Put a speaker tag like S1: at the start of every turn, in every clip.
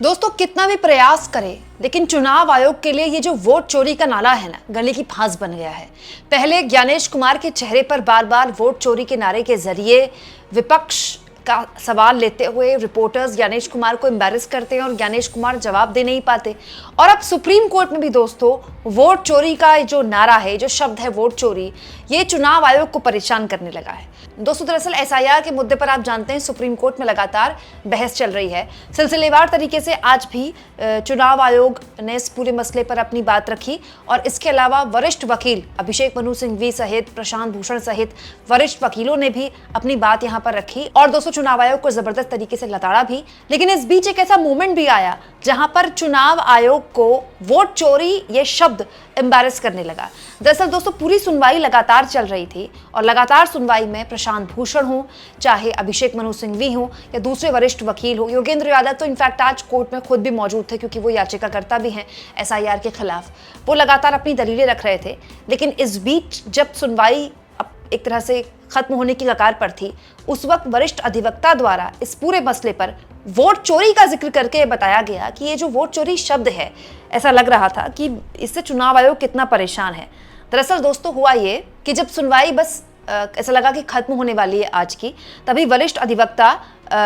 S1: दोस्तों कितना भी प्रयास करें लेकिन चुनाव आयोग के लिए ये जो वोट चोरी का नाला है ना, गले की फांस बन गया है। पहले ज्ञानेश कुमार के चेहरे पर बार बार वोट चोरी के नारे के जरिए विपक्ष का सवाल लेते हुए रिपोर्टर्स ज्ञानेश कुमार को एम्बैरेस करते हैं और ज्ञानेश कुमार जवाब दे नहीं पाते। और अब सुप्रीम कोर्ट में भी दोस्तों वोट चोरी का जो नारा है, जो शब्द है वोट चोरी, ये चुनाव आयोग को परेशान करने लगा है। दोस्तों दरअसल एसआईआर के मुद्दे पर आप जानते हैं सुप्रीम कोर्ट में लगातार बहस चल रही है। सिलसिलेवार तरीके से आज भी चुनाव आयोग ने इस पूरे मसले पर अपनी बात रखी और इसके अलावा वरिष्ठ वकील अभिषेक मनु सिंघवी सहित प्रशांत भूषण सहित वरिष्ठ वकीलों ने भी अपनी बात यहां पर रखी और दोस्तों चुनाव आयोग को जबरदस्त तरीके से लताड़ा भी। लेकिन इस बीच एक ऐसा मूवमेंट भी आया जहां पर चुनाव आयोग को वोट चोरी ये शब्द एम्बैरेस करने लगा। दरअसल दोस्तों पूरी सुनवाई लगातार चल रही थी और लगातार सुनवाई में प्रशांत भूषण हो, चाहे अभिषेक मनु सिंघवी हो या दूसरे वरिष्ठ वकील हो, योगेंद्र यादव तो इनफैक्ट आज कोर्ट में खुद भी मौजूद थे क्योंकि वो याचिकाकर्ता भी हैं एसआईआर के खिलाफ। वो लगातार अपनी दलीलें रख रहे थे। लेकिन इस बीच जब सुनवाई एक तरह से खत्म होने की कगार पर थी, उस वक्त वरिष्ठ अधिवक्ता द्वारा इस पूरे मसले पर वोट चोरी का जिक्र करके बताया गया कि ये जो वोट चोरी शब्द है, ऐसा लग रहा था कि इससे चुनाव आयोग कितना परेशान है। दरअसल दोस्तों हुआ ये कि जब सुनवाई बस ऐसा लगा कि खत्म होने वाली है आज की, तभी वरिष्ठ अधिवक्ता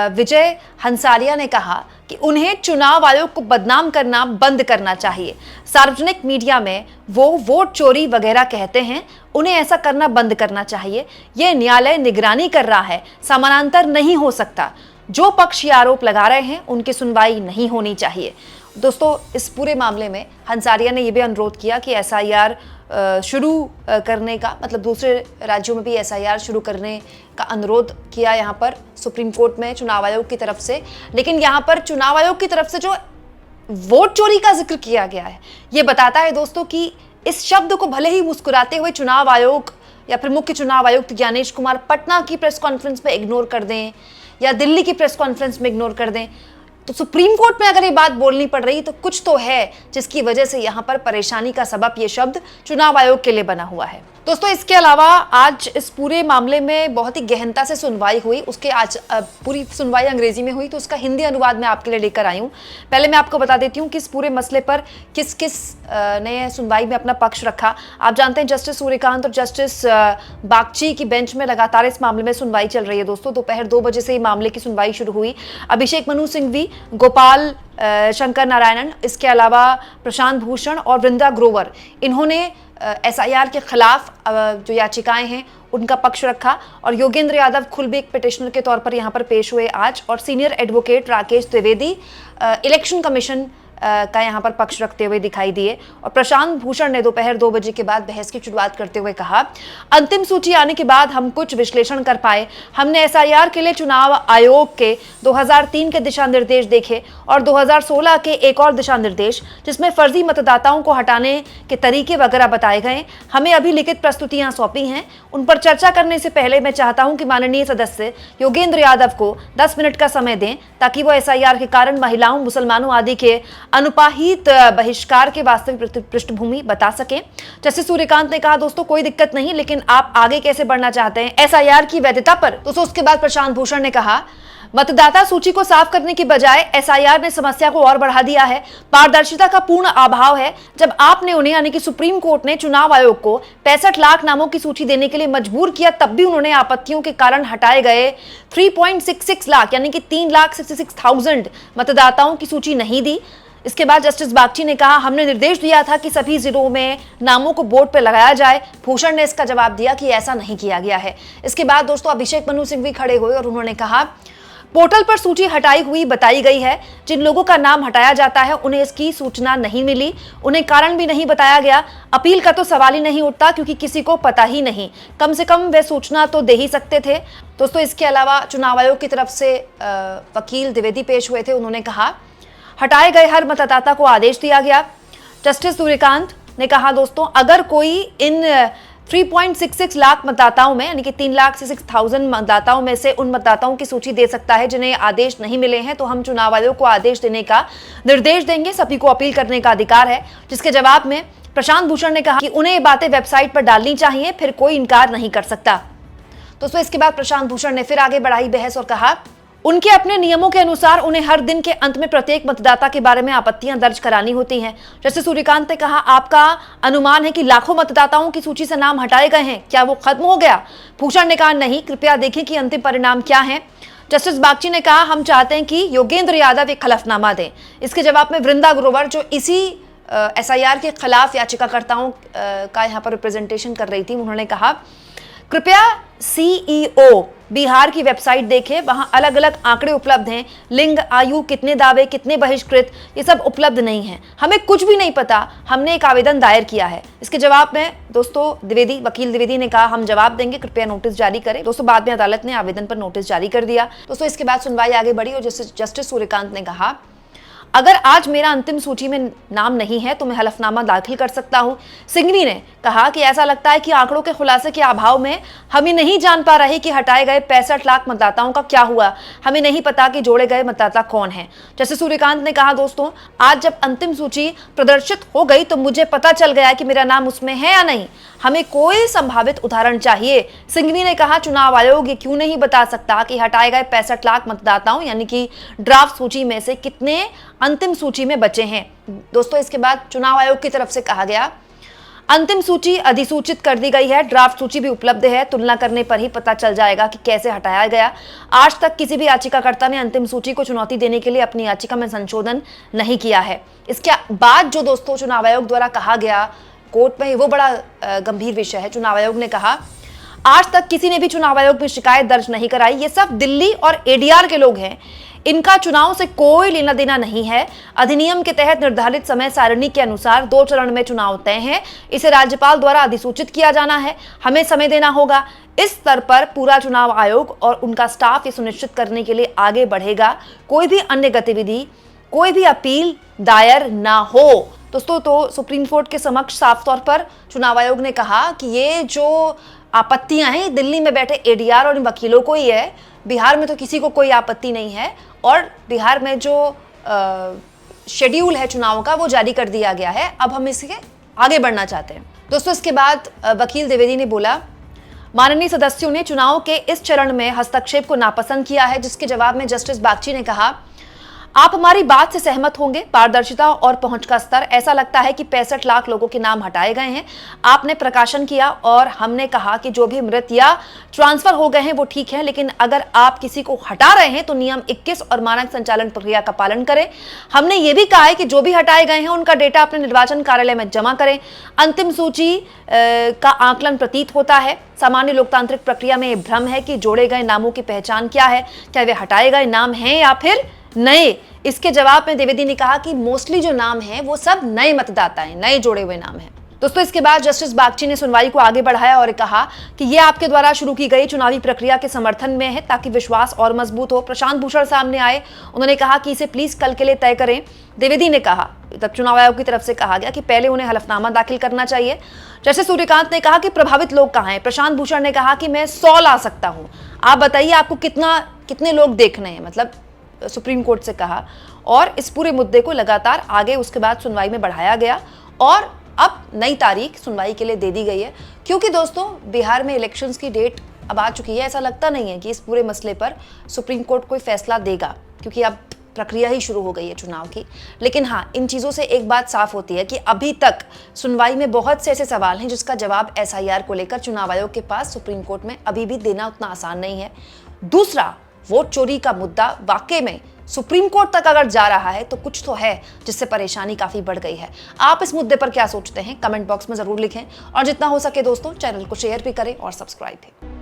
S1: विजय हंसारिया ने कहा कि उन्हें चुनाव आयोग को बदनाम करना बंद करना चाहिए। सार्वजनिक मीडिया में वो वोट चोरी वगैरह कहते हैं, उन्हें ऐसा करना बंद करना चाहिए। यह न्यायालय निगरानी कर रहा है, समानांतर नहीं हो सकता। जो पक्ष ये आरोप लगा रहे हैं उनकी सुनवाई नहीं होनी चाहिए। दोस्तों इस पूरे मामले में हंसारिया ने यह भी अनुरोध किया कि एसआईआर शुरू करने का, मतलब दूसरे राज्यों में भी एसआईआर शुरू करने का अनुरोध किया यहाँ पर सुप्रीम कोर्ट में चुनाव आयोग की तरफ से। लेकिन यहाँ पर चुनाव आयोग की तरफ से जो वोट चोरी का जिक्र किया गया है, ये बताता है दोस्तों कि इस शब्द को भले ही मुस्कुराते हुए चुनाव आयोग या फिर मुख्य चुनाव आयुक्त ज्ञानेश कुमार पटना की प्रेस कॉन्फ्रेंस में इग्नोर कर दें या दिल्ली की प्रेस कॉन्फ्रेंस में इग्नोर कर दें, तो सुप्रीम कोर्ट में अगर ये बात बोलनी पड़ रही तो कुछ तो है जिसकी वजह से यहाँ पर परेशानी का सबब ये शब्द चुनाव आयोग के लिए बना हुआ है। दोस्तों इसके अलावा आज इस पूरे मामले में बहुत ही गहनता से सुनवाई हुई। उसके आज पूरी सुनवाई अंग्रेजी में हुई तो उसका हिंदी अनुवाद मैं आपके लिए लेकर आई हूँ। पहले मैं आपको बता देती हूँ कि इस पूरे मसले पर किस किस ने सुनवाई में अपना पक्ष रखा। आप जानते हैं जस्टिस सूर्यकांत और जस्टिस बागची की बेंच में लगातार इस मामले में सुनवाई चल रही है। दोस्तों दोपहर 2 बजे से मामले की सुनवाई शुरू हुई। अभिषेक मनु सिंघवी, गोपाल शंकर नारायणन, इसके अलावा प्रशांत भूषण और वृंदा ग्रोवर, इन्होंने एसआईआर के खिलाफ जो याचिकाएं हैं उनका पक्ष रखा और योगेंद्र यादव खुद भी एक पिटिशनर के तौर पर यहाँ पर पेश हुए आज। और senior advocate Rakesh Dwivedi election commission का यहाँ पर पक्ष रखते हुए दिखाई दिए। और प्रशांत भूषण ने दोपहर 2 बजे के बाद बहस की शुरुआत करते हुए कहा, अंतिम सूची आने के बाद हम कुछ विश्लेषण कर पाए। हमने एसआईआर के लिए चुनाव आयोग के 2003 के दिशा निर्देश देखे और 2016 के एक और दिशा निर्देश जिसमें फर्जी मतदाताओं को हटाने के तरीके वगैरह बताए गए। हमें अभी लिखित प्रस्तुतियां सौंपी हैं, उन पर चर्चा करने से पहले मैं चाहता हूं कि माननीय सदस्य योगेंद्र यादव को 10 मिनट का समय दें ताकि वो एसआईआर के कारण महिलाओं, मुसलमानों आदि के अनुपाहित बहिष्कार के वास्तविक पृष्ठभूमि बता सकें। जस्टिस सूर्यकांत ने कहा, दोस्तों कोई दिक्कत नहीं, लेकिन आप आगे कैसे बढ़ना चाहते हैं एसआईआर की वैधता पर। दोस्तों उसके बाद प्रशांत भूषण ने कहा, मतदाता सूची को साफ करने की बजाय एसआईआर ने समस्या को और बढ़ा दिया है। पारदर्शिता का पूर्ण अभाव है। जब आपने उन्हें यानी कि सुप्रीम कोर्ट ने चुनाव आयोग को 65 लाख नामों की सूची देने के लिए मजबूर किया, तब भी उन्होंने आपत्तियों के कारण हटाए गए 3.66 लाख यानी कि 3,66,000 मतदाताओं की सूची नहीं दी। इसके बाद जस्टिस बागची ने कहा, हमने निर्देश दिया था कि सभी जिलों में नामों को बोर्ड पर लगाया जाए। भूषण ने इसका जवाब दिया कि ऐसा नहीं किया गया है। इसके बाद दोस्तों अभिषेक मनु सिंघवी खड़े हुए और उन्होंने कहा, पोर्टल पर सूची हटाई हुई बताई गई है। जिन लोगों का नाम हटाया जाता है उन्हें इसकी सूचना नहीं मिली, उन्हें कारण भी नहीं बताया गया। अपील का तो सवाल ही नहीं उठता क्योंकि किसी को पता ही नहीं। कम से कम वे सूचना तो दे ही सकते थे। दोस्तों इसके अलावा चुनाव आयोग की तरफ से वकील द्विवेदी पेश हुए थे। उन्होंने कहा, हटाए गए हर मतदाता को आदेश दिया गया। जस्टिस सूर्यकांत ने कहा, दोस्तों अगर कोई इन 3.66 लाख मतदाताओं में यानी कि 3,66,000 मतदाताओं में से उन मतदाताओं की सूची दे सकता है जिन्हें आदेश नहीं मिले हैं, तो हम चुनाव आयोग को आदेश देने का निर्देश देंगे। सभी को अपील करने का अधिकार है। जिसके जवाब में प्रशांत भूषण ने कहा कि उन्हें ये बातें वेबसाइट पर डालनी चाहिए, फिर कोई इनकार नहीं कर सकता। दोस्तों इसके बाद प्रशांत भूषण ने फिर आगे बढ़ाई बहस और कहा, उनके अपने नियमों के अनुसार उन्हें हर दिन के अंत में प्रत्येक मतदाता के बारे में आपत्तियां दर्ज करानी होती हैं। जैसे सूर्यकांत ने कहा, आपका अनुमान है कि लाखों मतदाताओं की सूची से नाम हटाए गए हैं, क्या वो खत्म हो गया? भूषण ने कहा, नहीं, कृपया देखें कि अंतिम परिणाम क्या है। जस्टिस बागची ने कहा, हम चाहते हैं कि योगेंद्र यादव एक हलफनामा दें। इसके जवाब में वृंदा ग्रोवर, जो इसी एसआईआर के खिलाफ याचिकाकर्ताओं का यहाँ पर रिप्रेजेंटेशन कर रही थी, उन्होंने कहा, कृपया सीईओ बिहार की वेबसाइट देखें, वहां अलग अलग आंकड़े उपलब्ध हैं। लिंग, आयु, कितने दावे, कितने बहिष्कृत, ये सब उपलब्ध नहीं है। हमें कुछ भी नहीं पता, हमने एक आवेदन दायर किया है। इसके जवाब में दोस्तों वकील द्विवेदी ने कहा, हम जवाब देंगे, कृपया नोटिस जारी करें। दोस्तों बाद में अदालत ने आवेदन पर नोटिस जारी कर दिया। दोस्तों इसके बाद सुनवाई आगे बढ़ी और जस्टिस सूर्यकांत ने कहा, अगर आज मेरा अंतिम सूची में नाम नहीं है तो मैं हलफनामा दाखिल कर सकता हूं। सिंघवी ने कहा कि ऐसा लगता है कि आंकड़ों के खुलासे के अभाव में हम ये नहीं जान पा रहे कि हटाए गए 65 लाख मतदाताओं का क्या हुआ। हमें नहीं पता कि जोड़े गए मतदाता कौन है। जैसे सूर्यकांत ने कहा, दोस्तों आज जब अंतिम सूची प्रदर्शित हो गई तो मुझे पता चल गया कि मेरा नाम उसमें है या नहीं। हमें कोई संभावित उदाहरण चाहिए। सिंघवी ने कहा, चुनाव आयोग ये क्यों नहीं बता सकता कि हटाए गए 65 लाख मतदाताओं यानी कि ड्राफ्ट सूची में से कितने अंतिम सूची में बचे हैं। दोस्तों इसके बाद चुनाव आयोग की तरफ से कहा गया, अंतिम सूची अधिसूचित कर दी गई है, ड्राफ्ट सूची भी उपलब्ध है, तुलना करने पर ही पता चल जाएगा कि कैसे हटाया गया। आज तक किसी भी याचिकाकर्ता ने अंतिम सूची को चुनौती देने के लिए अपनी याचिका में संशोधन नहीं किया है। इसके बाद जो दोस्तों चुनाव आयोग द्वारा कहा गया कोर्ट में, वो बड़ा गंभीर विषय है। चुनाव आयोग ने कहा, आज तक किसी ने भी चुनाव आयोग में शिकायत दर्ज नहीं कराई। ये सब दिल्ली और एडीआर के लोग हैं, इनका चुनाव से कोई लेना देना नहीं है। अधिनियम के तहत निर्धारित समय सारणी के अनुसार 2 चरण में चुनाव तय है। इसे राज्यपाल द्वारा अधिसूचित किया जाना है, हमें समय देना होगा। इस स्तर पर पूरा चुनाव आयोग और उनका स्टाफ ये सुनिश्चित करने के लिए आगे बढ़ेगा कोई भी अन्य गतिविधि, कोई भी अपील दायर ना हो। दोस्तों तो सुप्रीम कोर्ट के समक्ष साफ तौर पर चुनाव आयोग ने कहा कि ये जो आपत्तियां हैं दिल्ली में बैठे एडीआर और इन वकीलों को ही है, बिहार में तो किसी को कोई आपत्ति नहीं है। और बिहार में जो शेड्यूल है चुनाव का वो जारी कर दिया गया है, अब हम इसके आगे बढ़ना चाहते हैं। दोस्तों इसके बाद वकील द्विवेदी ने बोला, माननीय सदस्यों ने चुनाव के इस चरण में हस्तक्षेप को नापसंद किया है, जिसके जवाब में जस्टिस बागची ने कहा, आप हमारी बात से सहमत होंगे। पारदर्शिता और पहुंच का स्तर, ऐसा लगता है कि 65 लाख लोगों के नाम हटाए गए हैं। आपने प्रकाशन किया और हमने कहा कि जो भी मृत या ट्रांसफर हो गए हैं वो ठीक है, लेकिन अगर आप किसी को हटा रहे हैं तो नियम 21 और मानक संचालन प्रक्रिया का पालन करें। हमने ये भी कहा है कि जो भी हटाए गए हैं उनका डेटा अपने निर्वाचन कार्यालय में जमा करें। अंतिम सूची का आकलन प्रतीत होता है। सामान्य लोकतांत्रिक प्रक्रिया में भ्रम है कि जोड़े गए नामों की पहचान क्या है, क्या वे हटाए गए नाम हैं या फिर नए। इसके जवाब में द्विवेदी ने कहा कि मोस्टली जो नाम है वो सब नए मतदाता हैं, नए जोड़े हुए नाम हैं। दोस्तों इसके बाद जस्टिस बागची ने सुनवाई को आगे बढ़ाया और कहा कि यह आपके द्वारा शुरू की गई चुनावी प्रक्रिया के समर्थन में है ताकि विश्वास और मजबूत हो। प्रशांत भूषण सामने आए, उन्होंने कहा कि इसे प्लीज कल के लिए तय करें। द्विवेदी ने कहा, तब चुनाव आयोग की तरफ से कहा गया कि पहले उन्हें हलफनामा दाखिल करना चाहिए। जैसे सूर्यकांत ने कहा कि प्रभावित लोग कहाँ हैं। प्रशांत भूषण ने कहा कि मैं 100 ला सकता हूँ, आप बताइए आपको कितने लोग देखने हैं, मतलब सुप्रीम कोर्ट से कहा। और इस पूरे मुद्दे को लगातार आगे उसके बाद सुनवाई में बढ़ाया गया और अब नई तारीख सुनवाई के लिए दे दी गई है, क्योंकि दोस्तों बिहार में इलेक्शंस की डेट अब आ चुकी है। ऐसा लगता नहीं है कि इस पूरे मसले पर सुप्रीम कोर्ट कोई फैसला देगा, क्योंकि अब प्रक्रिया ही शुरू हो गई है चुनाव की। लेकिन हाँ, इन चीज़ों से एक बात साफ होती है कि अभी तक सुनवाई में बहुत से ऐसे सवाल हैं जिसका जवाब एसआईआर को लेकर चुनाव आयोग के पास सुप्रीम कोर्ट में अभी भी देना उतना आसान नहीं है। दूसरा, वोट चोरी का मुद्दा वाकई में सुप्रीम कोर्ट तक अगर जा रहा है तो कुछ तो है जिससे परेशानी काफी बढ़ गई है। आप इस मुद्दे पर क्या सोचते हैं, कमेंट बॉक्स में जरूर लिखें और जितना हो सके दोस्तों चैनल को शेयर भी करें और सब्सक्राइब भी।